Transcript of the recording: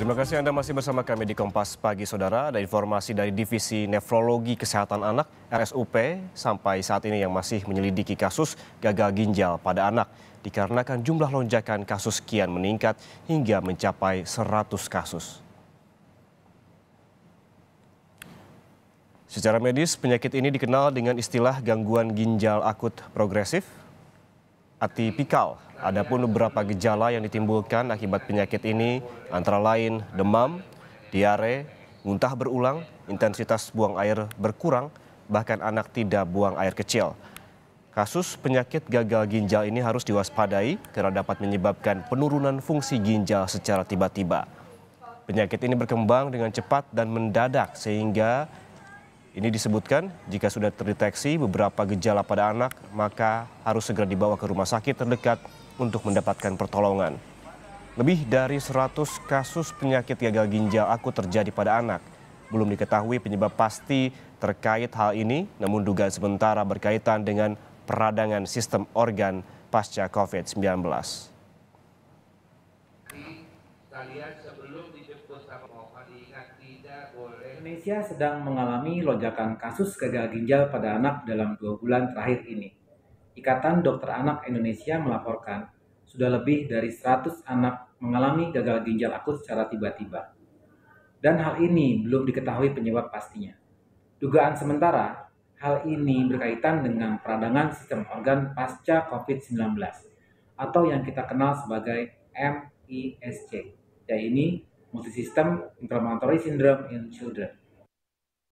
Terima kasih Anda masih bersama kami di Kompas Pagi, Saudara. Ada informasi dari Divisi Nefrologi Kesehatan Anak (RSUP) sampai saat ini yang masih menyelidiki kasus gagal ginjal pada anak dikarenakan jumlah lonjakan kasus kian meningkat hingga mencapai 100 kasus. Secara medis, penyakit ini dikenal dengan istilah gangguan ginjal akut progresif atipikal. Adapun beberapa gejala yang ditimbulkan akibat penyakit ini antara lain demam, diare, muntah berulang, intensitas buang air berkurang, bahkan anak tidak buang air kecil. Kasus penyakit gagal ginjal ini harus diwaspadai karena dapat menyebabkan penurunan fungsi ginjal secara tiba-tiba. Penyakit ini berkembang dengan cepat dan mendadak sehingga ini disebutkan jika sudah terdeteksi beberapa gejala pada anak, maka harus segera dibawa ke rumah sakit terdekat untuk mendapatkan pertolongan. Lebih dari 100 kasus penyakit gagal ginjal akut terjadi pada anak. Belum diketahui penyebab pasti terkait hal ini, namun dugaan sementara berkaitan dengan peradangan sistem organ pasca COVID-19. Indonesia sedang mengalami lonjakan kasus gagal ginjal pada anak dalam 2 bulan terakhir ini. Ikatan Dokter Anak Indonesia melaporkan sudah lebih dari 100 anak mengalami gagal ginjal akut secara tiba-tiba. Dan hal ini belum diketahui penyebab pastinya. Dugaan sementara, hal ini berkaitan dengan peradangan sistem organ pasca COVID-19 atau yang kita kenal sebagai MISC, yaitu Multisystem Inflammatory Syndrome in Children.